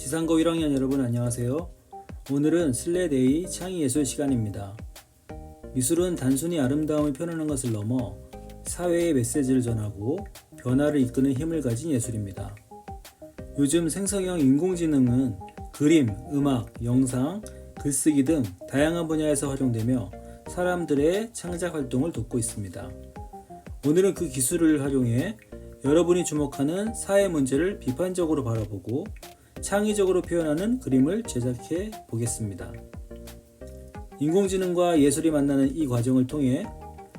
지상고 1학년 여러분 안녕하세요. 오늘은 슬레데이 창의예술 시간입니다. 미술은 단순히 아름다움을 표현하는 것을 넘어 사회의 메시지를 전하고 변화를 이끄는 힘을 가진 예술입니다. 요즘 생성형 인공지능은 그림, 음악, 영상, 글쓰기 등 다양한 분야에서 활용되며 사람들의 창작 활동을 돕고 있습니다. 오늘은 그 기술을 활용해 여러분이 주목하는 사회 문제를 비판적으로 바라보고 창의적으로 표현하는 그림을 제작해 보겠습니다. 인공지능과 예술이 만나는 이 과정을 통해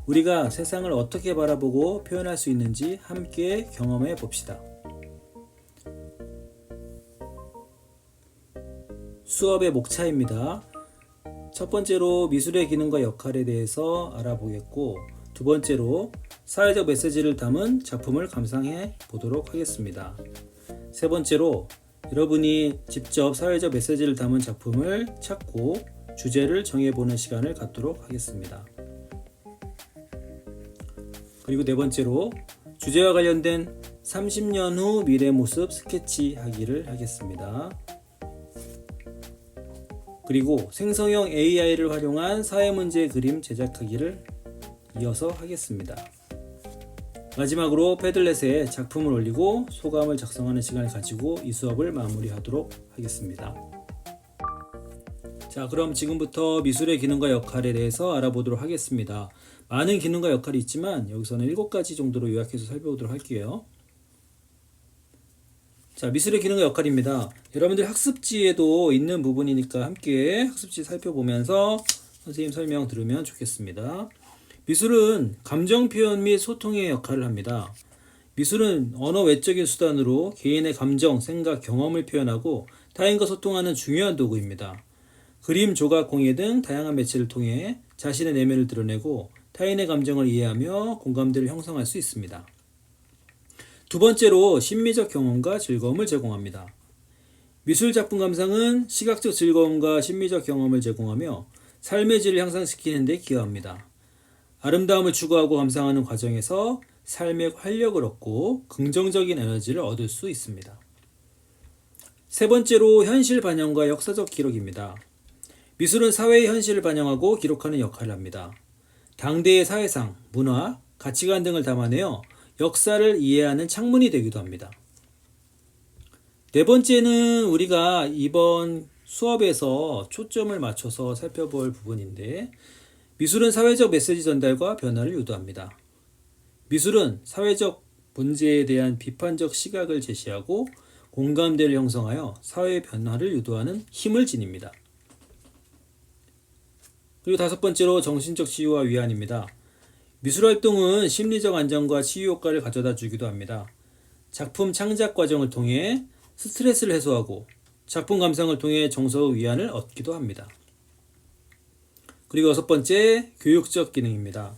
우리가 세상을 어떻게 바라보고 표현할 수 있는지 함께 경험해 봅시다. 수업의 목차입니다. 첫 번째로 미술의 기능과 역할에 대해서 알아보겠고, 두 번째로 사회적 메시지를 담은 작품을 감상해 보도록 하겠습니다. 세 번째로 여러분이 직접 사회적 메시지를 담은 작품을 찾고 주제를 정해보는 시간을 갖도록 하겠습니다. 그리고 네 번째로 주제와 관련된 30년 후 미래 모습 스케치하기를 하겠습니다. 그리고 생성형 AI를 활용한 사회문제 그림 제작하기를 이어서 하겠습니다. 마지막으로 패들렛에 작품을 올리고 소감을 작성하는 시간을 가지고 이 수업을 마무리하도록 하겠습니다. 자, 그럼 지금부터 미술의 기능과 역할에 대해서 알아보도록 하겠습니다. 많은 기능과 역할이 있지만 여기서는 7가지 정도로 요약해서 살펴보도록 할게요. 자, 미술의 기능과 역할입니다. 여러분들 학습지에도 있는 부분이니까 함께 학습지 살펴보면서 선생님 설명 들으면 좋겠습니다. 미술은 감정 표현 및 소통의 역할을 합니다. 미술은 언어 외적인 수단으로 개인의 감정, 생각, 경험을 표현하고 타인과 소통하는 중요한 도구입니다. 그림, 조각, 공예 등 다양한 매체를 통해 자신의 내면을 드러내고 타인의 감정을 이해하며 공감대를 형성할 수 있습니다. 두 번째로 심미적 경험과 즐거움을 제공합니다. 미술 작품 감상은 시각적 즐거움과 심미적 경험을 제공하며 삶의 질을 향상시키는 데 기여합니다. 아름다움을 추구하고 감상하는 과정에서 삶의 활력을 얻고 긍정적인 에너지를 얻을 수 있습니다. 세 번째로 현실 반영과 역사적 기록입니다. 미술은 사회의 현실을 반영하고 기록하는 역할을 합니다. 당대의 사회상, 문화, 가치관 등을 담아내어 역사를 이해하는 창문이 되기도 합니다. 네 번째는 우리가 이번 수업에서 초점을 맞춰서 살펴볼 부분인데, 미술은 사회적 메시지 전달과 변화를 유도합니다. 미술은 사회적 문제에 대한 비판적 시각을 제시하고 공감대를 형성하여 사회 변화를 유도하는 힘을 지닙니다. 그리고 다섯 번째로 정신적 치유와 위안입니다. 미술 활동은 심리적 안정과 치유 효과를 가져다 주기도 합니다. 작품 창작 과정을 통해 스트레스를 해소하고 작품 감상을 통해 정서의 위안을 얻기도 합니다. 그리고 여섯 번째, 교육적 기능입니다.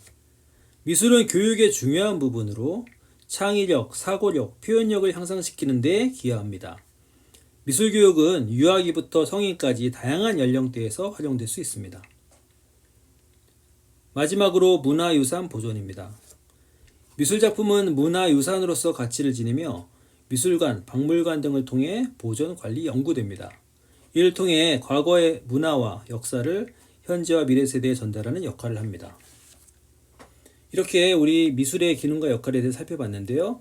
미술은 교육의 중요한 부분으로 창의력, 사고력, 표현력을 향상시키는 데 기여합니다. 미술 교육은 유아기부터 성인까지 다양한 연령대에서 활용될 수 있습니다. 마지막으로 문화유산 보존입니다. 미술작품은 문화유산으로서 가치를 지니며 미술관, 박물관 등을 통해 보존, 관리, 연구됩니다. 이를 통해 과거의 문화와 역사를 현재와 미래 세대에 전달하는 역할을 합니다. 이렇게 우리 미술의 기능과 역할에 대해 살펴봤는데요.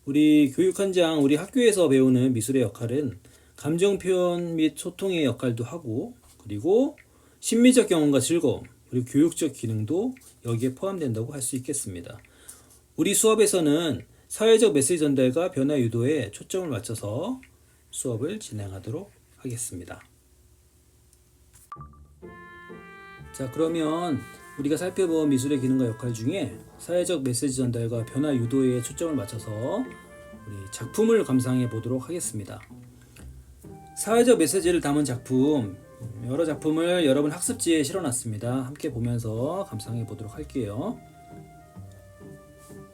우리 교육 현장, 우리 학교에서 배우는 미술의 역할은 감정 표현 및 소통의 역할도 하고, 그리고 심미적 경험과 즐거움, 그리고 교육적 기능도 여기에 포함된다고 할 수 있겠습니다. 우리 수업에서는 사회적 메시지 전달과 변화 유도에 초점을 맞춰서 수업을 진행하도록 하겠습니다. 자, 그러면 우리가 살펴본 미술의 기능과 역할 중에 사회적 메시지 전달과 변화 유도에 초점을 맞춰서 우리 작품을 감상해 보도록 하겠습니다. 사회적 메시지를 담은 작품, 여러 작품을 여러분 학습지에 실어놨습니다. 함께 보면서 감상해 보도록 할게요.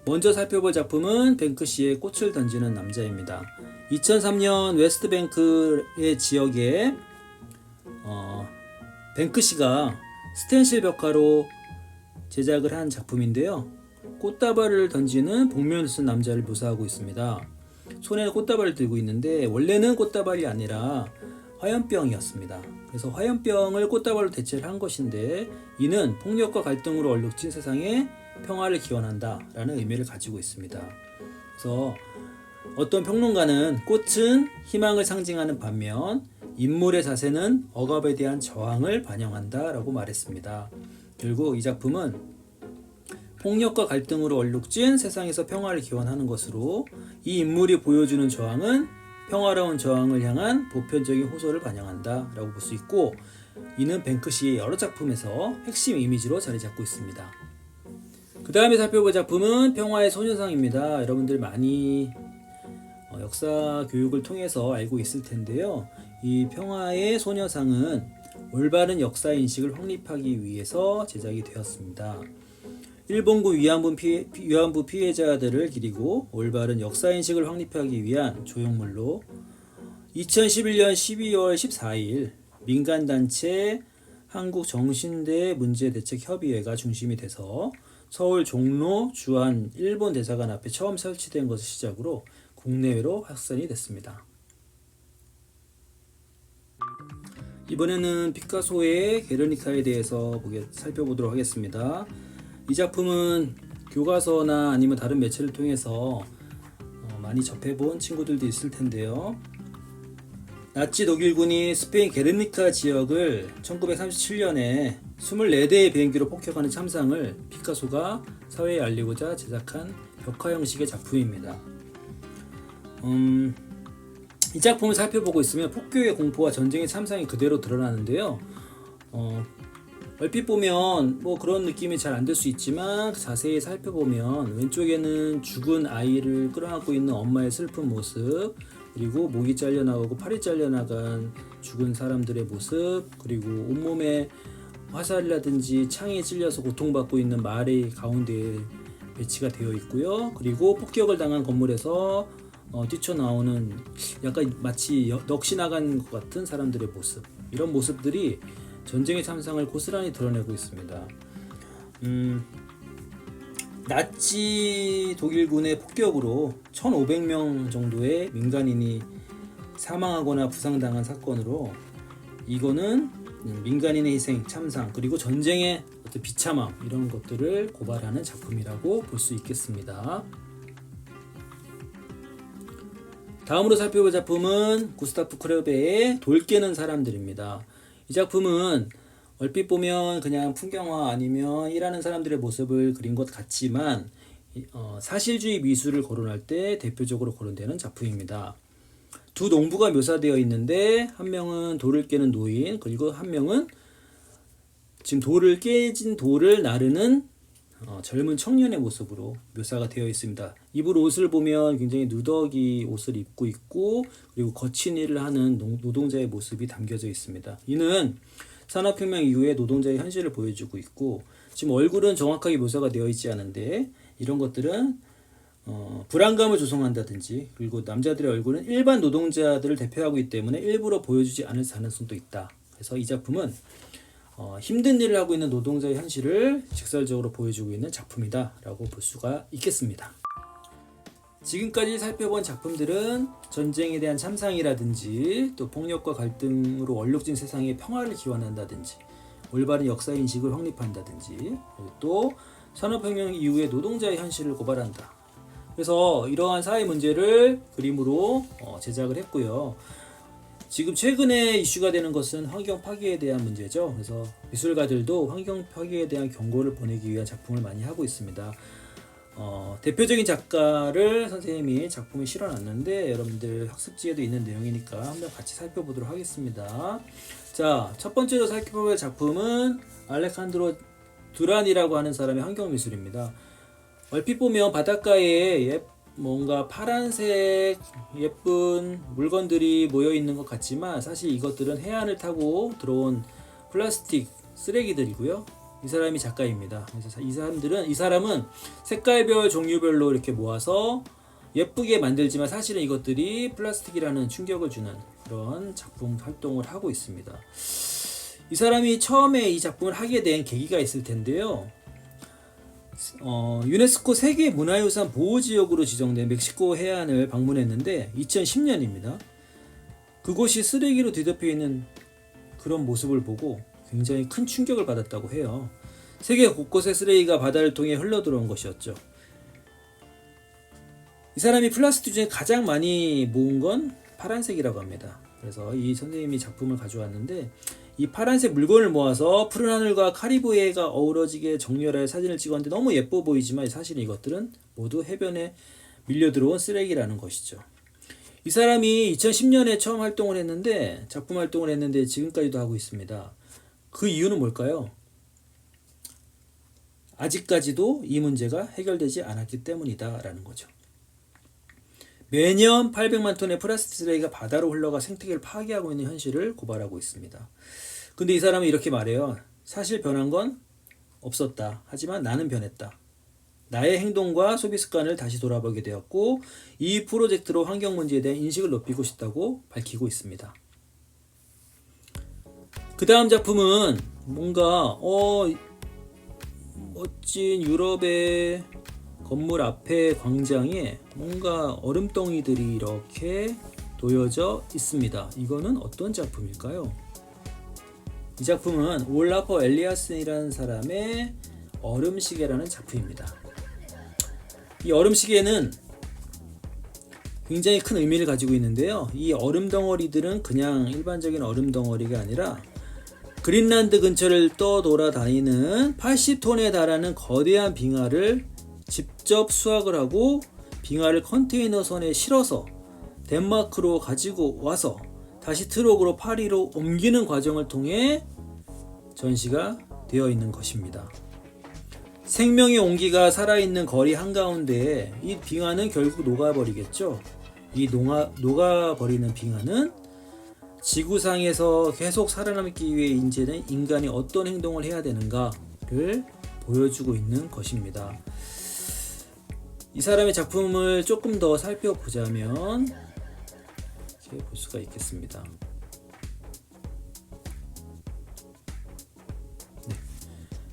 먼저 살펴볼 작품은 뱅크시의 꽃을 던지는 남자입니다. 2003년 웨스트뱅크의 지역에 뱅크시가 스텐실 벽화로 제작을 한 작품인데요. 꽃다발을 던지는 복면을 쓴 남자를 묘사하고 있습니다. 손에는 꽃다발을 들고 있는데 원래는 꽃다발이 아니라 화염병이었습니다. 그래서 화염병을 꽃다발로 대체를 한 것인데 이는 폭력과 갈등으로 얼룩진 세상에 평화를 기원한다 라는 의미를 가지고 있습니다. 그래서 어떤 평론가는 꽃은 희망을 상징하는 반면 인물의 자세는 억압에 대한 저항을 반영한다 라고 말했습니다. 결국 이 작품은 폭력과 갈등으로 얼룩진 세상에서 평화를 기원하는 것으로 이 인물이 보여주는 저항은 평화로운 저항을 향한 보편적인 호소를 반영한다 라고 볼 수 있고, 이는 뱅크시의 여러 작품에서 핵심 이미지로 자리 잡고 있습니다. 그 다음에 살펴볼 작품은 평화의 소녀상입니다. 여러분들 많이 역사 교육을 통해서 알고 있을 텐데요. 이 평화의 소녀상은 올바른 역사 인식을 확립하기 위해서 제작이 되었습니다. 일본군 위안부 피해자들을 기리고 올바른 역사 인식을 확립하기 위한 조형물로 2011년 12월 14일 민간단체 한국정신대 문제대책협의회가 중심이 돼서 서울 종로 주한 일본 대사관 앞에 처음 설치된 것을 시작으로 국내외로 확산이 됐습니다. 이번에는 피카소의 게르니카에 대해서 살펴보도록 하겠습니다. 이 작품은 교과서나 아니면 다른 매체를 통해서 많이 접해본 친구들도 있을 텐데요. 나치 독일군이 스페인 게르니카 지역을 1937년에 24대의 비행기로 폭격하는 참상을 피카소가 사회에 알리고자 제작한 벽화 형식의 작품입니다. 이 작품을 살펴보고 있으면 폭격의 공포와 전쟁의 참상이 그대로 드러나는데요. 얼핏 보면 그런 느낌이 잘 안 들 수 있지만 자세히 살펴보면 왼쪽에는 죽은 아이를 끌어안고 있는 엄마의 슬픈 모습, 그리고 목이 잘려나가고 팔이 잘려나간 죽은 사람들의 모습, 그리고 온몸에 화살이라든지 창에 찔려서 고통받고 있는 말의 가운데에 배치가 되어 있고요. 그리고 폭격을 당한 건물에서 뛰쳐나오는 약간 마치 넋이 나간 것 같은 사람들의 모습, 이런 모습들이 전쟁의 참상을 고스란히 드러내고 있습니다. 나치 독일군의 폭격으로 1500명 정도의 민간인이 사망하거나 부상당한 사건으로, 이거는 민간인의 희생, 참상, 그리고 전쟁의 어떤 비참함, 이런 것들을 고발하는 작품이라고 볼 수 있겠습니다. 다음으로 살펴볼 작품은 구스타프 크레베의 돌 깨는 사람들입니다. 이 작품은 얼핏 보면 그냥 풍경화 아니면 일하는 사람들의 모습을 그린 것 같지만 사실주의 미술을 거론할 때 대표적으로 거론되는 작품입니다. 두 농부가 묘사되어 있는데 한 명은 돌을 깨는 노인, 그리고 한 명은 지금 깨진 돌을 나르는 젊은 청년의 모습으로 묘사가 되어 있습니다. 입을 옷을 보면 굉장히 누더기 옷을 입고 있고, 그리고 거친 일을 하는 노동자의 모습이 담겨져 있습니다. 이는 산업혁명 이후의 노동자의 현실을 보여주고 있고, 지금 얼굴은 정확하게 묘사가 되어 있지 않은데 이런 것들은 불안감을 조성한다든지, 그리고 남자들의 얼굴은 일반 노동자들을 대표하고 있기 때문에 일부러 보여주지 않을 가능성도 있다. 그래서 이 작품은 힘든 일을 하고 있는 노동자의 현실을 직설적으로 보여주고 있는 작품이다 라고 볼 수가 있겠습니다. 지금까지 살펴본 작품들은 전쟁에 대한 참상이라든지, 또 폭력과 갈등으로 얼룩진 세상에 평화를 기원한다든지, 올바른 역사인식을 확립한다든지, 그리고 또 산업혁명 이후의 노동자의 현실을 고발한다. 그래서 이러한 사회 문제를 그림으로 제작을 했고요. 지금 최근에 이슈가 되는 것은 환경 파괴에 대한 문제죠. 그래서 미술가들도 환경 파괴에 대한 경고를 보내기 위한 작품을 많이 하고 있습니다. 대표적인 작가를 선생님이 작품에 실어놨는데 여러분들 학습지에도 있는 내용이니까 한번 같이 살펴보도록 하겠습니다. 자, 첫 번째로 살펴볼 작품은 알레칸드로 두란이라고 하는 사람의 환경미술입니다. 얼핏 보면 바닷가에 뭔가 파란색 예쁜 물건들이 모여 있는 것 같지만 사실 이것들은 해안을 타고 들어온 플라스틱 쓰레기들이고요. 이 사람이 작가입니다. 그래서 이 사람은 색깔별 종류별로 이렇게 모아서 예쁘게 만들지만 사실은 이것들이 플라스틱이라는 충격을 주는 그런 작품 활동을 하고 있습니다. 이 사람이 처음에 이 작품을 하게 된 계기가 있을 텐데요. 유네스코 세계 문화유산 보호지역으로 지정된 멕시코 해안을 방문했는데 2010년입니다. 그곳이 쓰레기로 뒤덮여 있는 그런 모습을 보고 굉장히 큰 충격을 받았다고 해요. 세계 곳곳의 쓰레기가 바다를 통해 흘러들어온 것이었죠. 이 사람이 플라스틱 중에 가장 많이 모은 건 파란색이라고 합니다. 그래서 이 선생님이 작품을 가져왔는데 이 파란색 물건을 모아서 푸른 하늘과 카리브해가 어우러지게 정렬하여 사진을 찍었는데 너무 예뻐 보이지만 사실 이것들은 모두 해변에 밀려들어온 쓰레기라는 것이죠. 이 사람이 2010년에 처음 활동을 했는데 작품 활동을 했는데 지금까지도 하고 있습니다. 그 이유는 뭘까요? 아직까지도 이 문제가 해결되지 않았기 때문이다라는 거죠. 매년 800만 톤의 플라스틱 쓰레기가 바다로 흘러가 생태계를 파괴하고 있는 현실을 고발하고 있습니다. 근데 이 사람은 이렇게 말해요. 사실 변한 건 없었다. 하지만 나는 변했다. 나의 행동과 소비 습관을 다시 돌아보게 되었고 이 프로젝트로 환경 문제에 대한 인식을 높이고 싶다고 밝히고 있습니다. 그 다음 작품은 뭔가 멋진 유럽의 건물 앞에 광장에 뭔가 얼음덩이들이 이렇게 놓여져 있습니다. 이거는 어떤 작품일까요? 이 작품은 올라퍼 엘리아슨이라는 사람의 얼음시계라는 작품입니다. 이 얼음시계는 굉장히 큰 의미를 가지고 있는데요. 이 얼음 덩어리들은 그냥 일반적인 얼음 덩어리가 아니라 그린란드 근처를 떠돌아다니는 80톤에 달하는 거대한 빙하를 직접 수확을 하고 빙하를 컨테이너 선에 실어서 덴마크로 가지고 와서 다시 트럭으로 파리로 옮기는 과정을 통해 전시가 되어 있는 것입니다. 생명의 온기가 살아있는 거리 한가운데에 이 빙하는 결국 녹아버리겠죠. 이 녹아버리는 빙하는 지구상에서 계속 살아남기 위해 이제는 인간이 어떤 행동을 해야 되는가를 보여주고 있는 것입니다. 이 사람의 작품을 조금 더 살펴보자면 이렇게 볼 수가 있겠습니다. 네.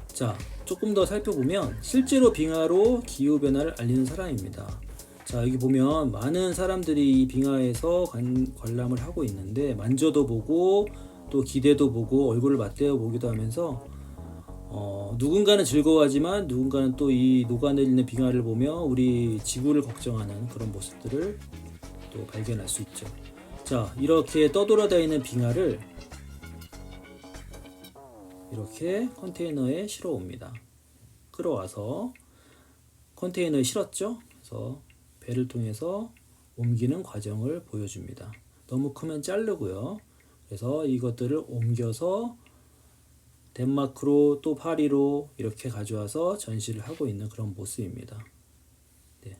자, 조금 더 살펴보면 실제로 빙하로 기후변화를 알리는 사람입니다. 자, 여기 보면 많은 사람들이 이 빙하에서 관람을 하고 있는데 만져도 보고 또 기대도 보고 얼굴을 맞대어 보기도 하면서 누군가는 즐거워하지만 누군가는 또 이 녹아내리는 빙하를 보며 우리 지구를 걱정하는 그런 모습들을 또 발견할 수 있죠. 자, 이렇게 떠돌아다니는 빙하를 이렇게 컨테이너에 실어 옵니다. 끌어와서 컨테이너에 실었죠. 그래서 배를 통해서 옮기는 과정을 보여줍니다. 너무 크면 자르고요. 그래서 이것들을 옮겨서 덴마크로 또 파리로 이렇게 가져와서 전시를 하고 있는 그런 모습입니다. 네.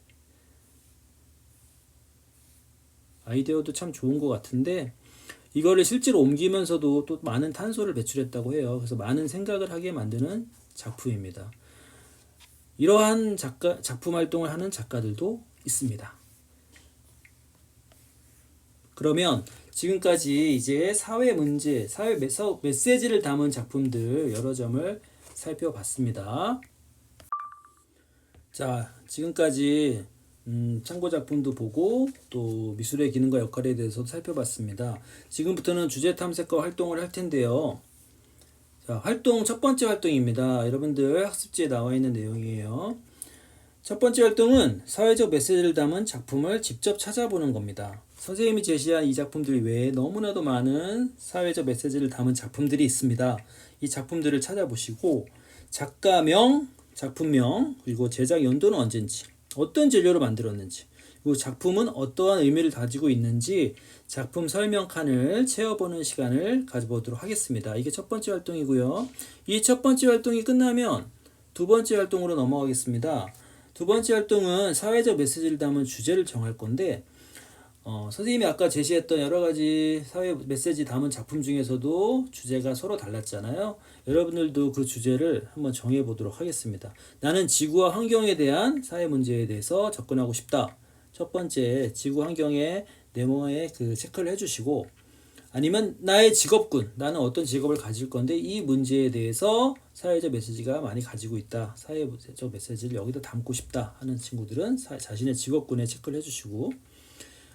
아이디어도 참 좋은 것 같은데 이거를 실제로 옮기면서도 또 많은 탄소를 배출했다고 해요. 그래서 많은 생각을 하게 만드는 작품입니다. 이러한 작품 활동을 하는 작가들도 있습니다. 그러면 지금까지 이제 사회 문제, 사회 메시지를 담은 작품들 여러 점을 살펴봤습니다. 자, 지금까지 참고 작품도 보고 또 미술의 기능과 역할에 대해서 살펴봤습니다. 지금부터는 주제 탐색과 활동을 할 텐데요. 자, 첫 번째 활동입니다. 여러분들 학습지에 나와 있는 내용이에요. 첫 번째 활동은 사회적 메시지를 담은 작품을 직접 찾아보는 겁니다. 선생님이 제시한 이 작품들 외에 너무나도 많은 사회적 메시지를 담은 작품들이 있습니다. 이 작품들을 찾아보시고 작가명, 작품명, 그리고 제작 연도는 언젠지, 어떤 재료로 만들었는지, 그리고 작품은 어떠한 의미를 가지고 있는지 작품 설명 칸을 채워보는 시간을 가져보도록 하겠습니다. 이게 첫 번째 활동이고요. 이 첫 번째 활동이 끝나면 두 번째 활동으로 넘어가겠습니다. 두 번째 활동은 사회적 메시지를 담은 주제를 정할 건데 선생님이 아까 제시했던 여러 가지 사회 메시지 담은 작품 중에서도 주제가 서로 달랐잖아요. 여러분들도 그 주제를 한번 정해 보도록 하겠습니다. 나는 지구와 환경에 대한 사회 문제에 대해서 접근하고 싶다. 첫 번째 지구 환경의 네모에 그 체크를 해주시고 아니면 나의 직업군, 나는 어떤 직업을 가질 건데 이 문제에 대해서 사회적 메시지가 많이 가지고 있다. 사회적 메시지를 여기다 담고 싶다 하는 친구들은 자신의 직업군에 체크를 해주시고,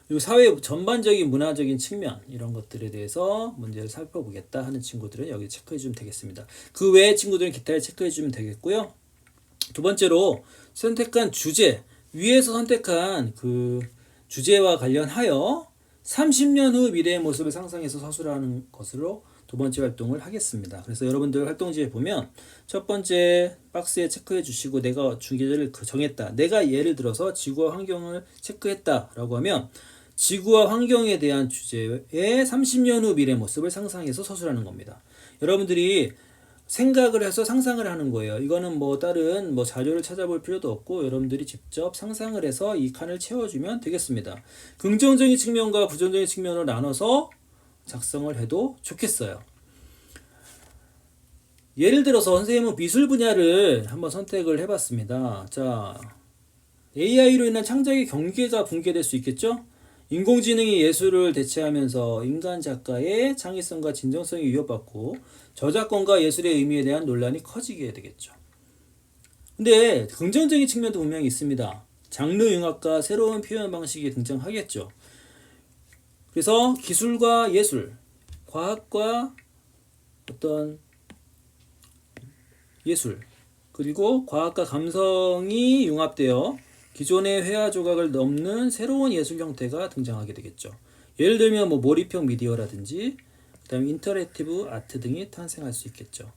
그리고 사회 전반적인 문화적인 측면 이런 것들에 대해서 문제를 살펴보겠다 하는 친구들은 여기 체크해 주면 되겠습니다. 그 외의 친구들은 기타에 체크해 주면 되겠고요. 두 번째로 선택한 주제, 위에서 선택한 그 주제와 관련하여 30년 후 미래의 모습을 상상해서 서술하는 것으로 두 번째 활동을 하겠습니다. 그래서 여러분들 활동지에 보면 첫 번째 박스에 체크해 주시고, 내가 주제를 정했다. 내가 예를 들어서 지구와 환경을 체크했다라고 하면 지구와 환경에 대한 주제의 30년 후 미래 모습을 상상해서 서술하는 겁니다. 여러분들이 생각을 해서 상상을 하는 거예요. 이거는 뭐 다른 뭐 자료를 찾아볼 필요도 없고 여러분들이 직접 상상을 해서 이 칸을 채워주면 되겠습니다. 긍정적인 측면과 부정적인 측면으로 나눠서 작성을 해도 좋겠어요. 예를 들어서 선생님은 미술 분야를 한번 선택을 해봤습니다. 자, AI로 인한 창작의 경계가 붕괴될 수 있겠죠? 인공지능이 예술을 대체하면서 인간 작가의 창의성과 진정성이 위협받고 저작권과 예술의 의미에 대한 논란이 커지게 되겠죠. 근데 긍정적인 측면도 분명히 있습니다. 장르 융합과 새로운 표현 방식이 등장하겠죠. 그래서 기술과 예술, 과학과 어떤 예술, 그리고 과학과 감성이 융합되어 기존의 회화 조각을 넘는 새로운 예술 형태가 등장하게 되겠죠. 예를 들면 뭐 몰입형 미디어라든지 그다음에 인터랙티브 아트 등이 탄생할 수 있겠죠.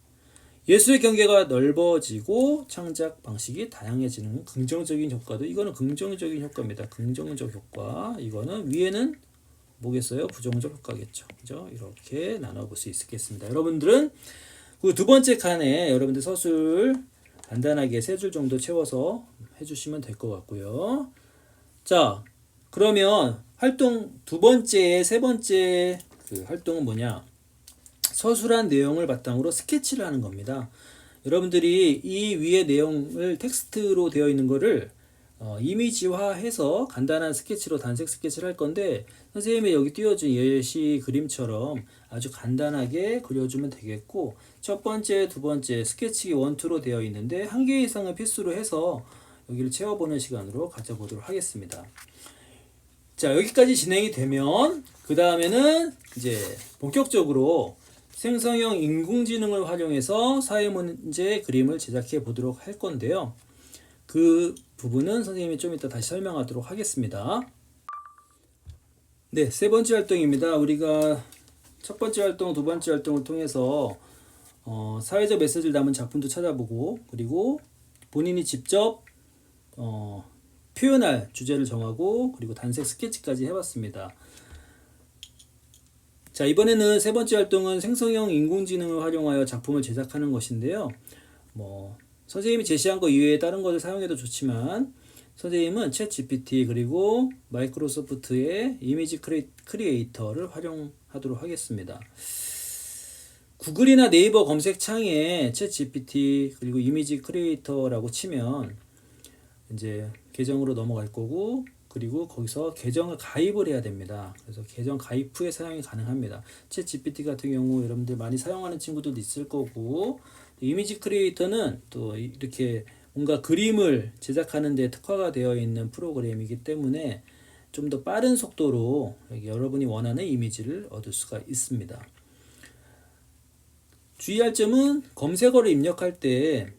예술의 경계가 넓어지고 창작 방식이 다양해지는 긍정적인 효과도, 이거는 긍정적인 효과입니다. 긍정적 효과. 이거는 위에는 뭐겠어요? 부정적 효과겠죠. 그죠? 이렇게 나눠볼 수 있겠습니다. 여러분들은 그 두 번째 칸에 여러분들 서술 간단하게 세 줄 정도 채워서 해주시면 될 것 같고요. 자, 그러면 활동 두 번째, 세 번째 그 활동은 뭐냐? 서술한 내용을 바탕으로 스케치를 하는 겁니다. 여러분들이 이 위의 내용을 텍스트로 되어 있는 거를 이미지화해서 간단한 스케치로 단색 스케치를 할 건데, 선생님이 여기 띄워준 예시 그림처럼 아주 간단하게 그려주면 되겠고, 첫 번째, 두 번째 스케치 1, 2로 되어 있는데 한 개 이상을 필수로 해서 여기를 채워보는 시간으로 가져보도록 하겠습니다. 자, 여기까지 진행이 되면 그 다음에는 이제 본격적으로 생성형 인공지능을 활용해서 사회문제 그림을 제작해 보도록 할 건데요. 그 부분은 선생님이 좀 이따 다시 설명하도록 하겠습니다. 네, 세 번째 활동입니다. 우리가 첫 번째 활동, 두 번째 활동을 통해서 사회적 메시지를 담은 작품도 찾아보고, 그리고 본인이 직접 표현할 주제를 정하고, 그리고 단색 스케치까지 해봤습니다. 자, 이번에는 세 번째 활동은 생성형 인공지능을 활용하여 작품을 제작하는 것인데요. 선생님이 제시한 거 이외에 다른 것을 사용해도 좋지만, 선생님은 챗 GPT 그리고 마이크로소프트의 이미지 크리에이터를 활용하도록 하겠습니다. 구글이나 네이버 검색창에 챗 GPT 그리고 이미지 크리에이터라고 치면 이제 계정으로 넘어갈 거고, 그리고 거기서 계정을 가입을 해야 됩니다. 그래서 계정 가입 후에 사용이 가능합니다. 챗 GPT 같은 경우 여러분들 많이 사용하는 친구들도 있을 거고, 이미지 크리에이터는 또 이렇게 뭔가 그림을 제작하는 데 특화가 되어 있는 프로그램이기 때문에 좀 더 빠른 속도로 여러분이 원하는 이미지를 얻을 수가 있습니다. 주의할 점은 검색어를 입력할 때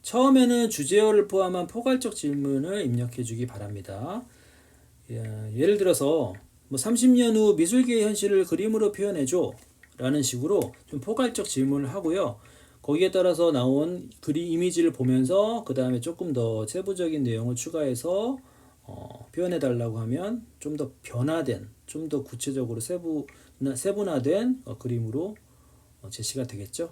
처음에는 주제어를 포함한 포괄적 질문을 입력해 주기 바랍니다. 예를 들어서 30년 후 미술계의 현실을 그림으로 표현해줘 라는 식으로 좀 포괄적 질문을 하고요. 거기에 따라서 나온 이미지를 보면서 그 다음에 조금 더 세부적인 내용을 추가해서 표현해 달라고 하면 좀 더 변화된, 좀 더 구체적으로 세분화된 그림으로 제시가 되겠죠.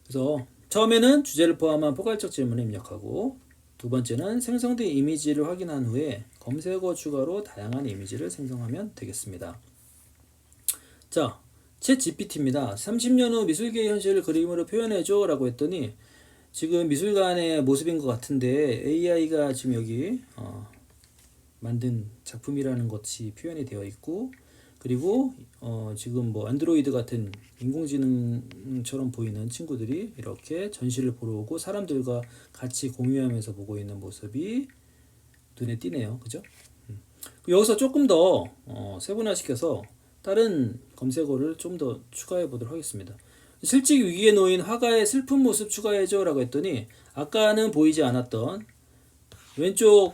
그래서 처음에는 주제를 포함한 포괄적 질문을 입력하고, 두 번째는 생성된 이미지를 확인한 후에 검색어 추가로 다양한 이미지를 생성하면 되겠습니다. 자, 챗 GPT입니다. 30년 후 미술계의 현실을 그림으로 표현해줘 라고 했더니 지금 미술관의 모습인 것 같은데 AI가 지금 여기 만든 작품이라는 것이 표현이 되어 있고, 그리고 지금 뭐 안드로이드 같은 인공지능처럼 보이는 친구들이 이렇게 전시를 보러 오고 사람들과 같이 공유하면서 보고 있는 모습이 눈에 띄네요. 그죠? 여기서 조금 더 세분화시켜서 다른 검색어를 좀 더 추가해 보도록 하겠습니다. 실직 위기에 놓인 화가의 슬픈 모습 추가해줘 라고 했더니 아까는 보이지 않았던 왼쪽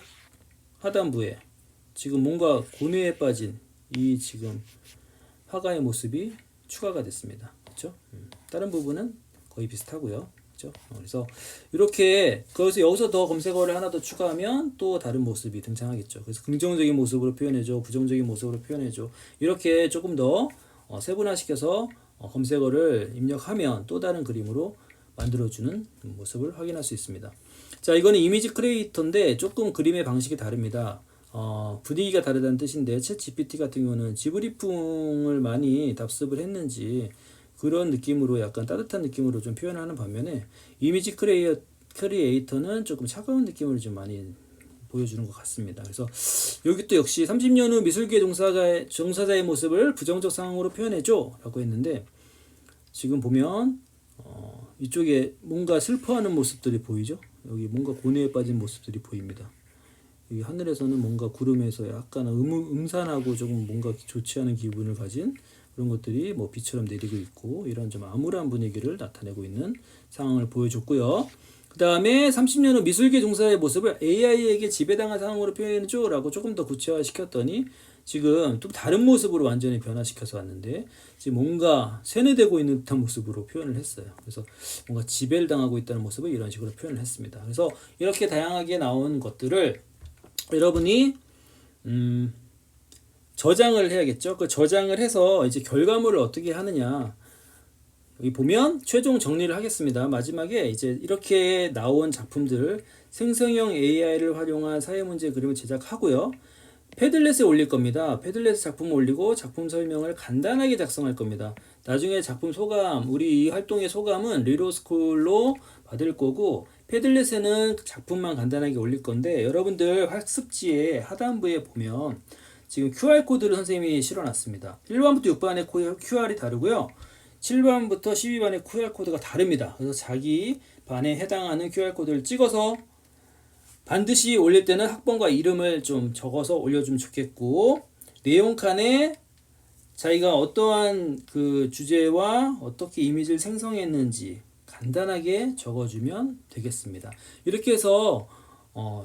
하단부에 지금 뭔가 고뇌에 빠진 이 지금 화가의 모습이 추가가 됐습니다. 그렇죠? 다른 부분은 거의 비슷하고요. 그렇죠? 그래서 이렇게 여기서 더 검색어를 하나 더 추가하면 또 다른 모습이 등장하겠죠. 그래서 긍정적인 모습으로 표현해줘, 부정적인 모습으로 표현해줘. 이렇게 조금 더 세분화시켜서 검색어를 입력하면 또 다른 그림으로 만들어주는 모습을 확인할 수 있습니다. 자, 이거는 이미지 크리에이터인데 조금 그림의 방식이 다릅니다. 분위기가 다르다는 뜻인데 챗 GPT 같은 경우는 지브리풍을 많이 답습을 했는지 그런 느낌으로 약간 따뜻한 느낌으로 좀 표현하는 반면에 이미지 크리에이터는 조금 차가운 느낌을 좀 많이 보여주는 것 같습니다. 그래서 여기 또 역시 30년 후 미술계 종사자의 모습을 부정적 상황으로 표현해줘 라고 했는데 지금 보면 이쪽에 뭔가 슬퍼하는 모습들이 보이죠? 여기 뭔가 고뇌에 빠진 모습들이 보입니다. 여기 하늘에서는 뭔가 구름에서 약간 음산하고 조금 뭔가 좋지 않은 기분을 가진 그런 것들이 뭐 비처럼 내리고 있고 이런 좀 암울한 분위기를 나타내고 있는 상황을 보여줬고요. 그 다음에 30년 후 미술계 종사자의 모습을 AI에게 지배당한 상황으로 표현해줘 라고 조금 더 구체화시켰더니 지금 또 다른 모습으로 완전히 변화시켜서 왔는데 지금 뭔가 세뇌되고 있는 듯한 모습으로 표현을 했어요. 그래서 뭔가 지배를 당하고 있다는 모습을 이런 식으로 표현을 했습니다. 그래서 이렇게 다양하게 나온 것들을 여러분이 저장을 해야겠죠. 그 저장을 해서 이제 결과물을 어떻게 하느냐. 여기 보면 최종 정리를 하겠습니다. 마지막에 이제 이렇게 나온 작품들 생성형 AI를 활용한 사회문제 그림을 제작하고요. 패들렛에 올릴 겁니다. 패들렛에 작품을 올리고 작품 설명을 간단하게 작성할 겁니다. 나중에 작품 소감, 우리 이 활동의 소감은 리로스쿨로 받을 거고 패들렛에는 작품만 간단하게 올릴 건데 여러분들 학습지에 하단부에 보면 지금 QR코드를 선생님이 실어놨습니다. 1반부터 6반의 QR이 다르고요. 7반부터 12반의 QR코드가 다릅니다. 그래서 자기 반에 해당하는 QR코드를 찍어서 반드시 올릴 때는 학번과 이름을 좀 적어서 올려주면 좋겠고 내용 칸에 자기가 어떠한 그 주제와 어떻게 이미지를 생성했는지 간단하게 적어주면 되겠습니다. 이렇게 해서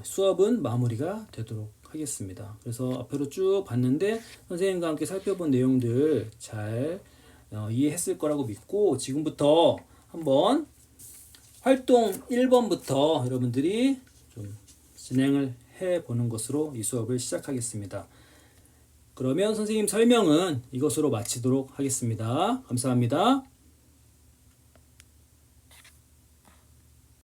수업은 마무리가 되도록 하겠습니다. 그래서 앞으로 쭉 봤는데 선생님과 함께 살펴본 내용들 잘 이해했을 거라고 믿고 지금부터 한번 활동 1번부터 여러분들이 좀 진행을 해보는 것으로 이 수업을 시작하겠습니다. 그러면 선생님 설명은 이것으로 마치도록 하겠습니다. 감사합니다.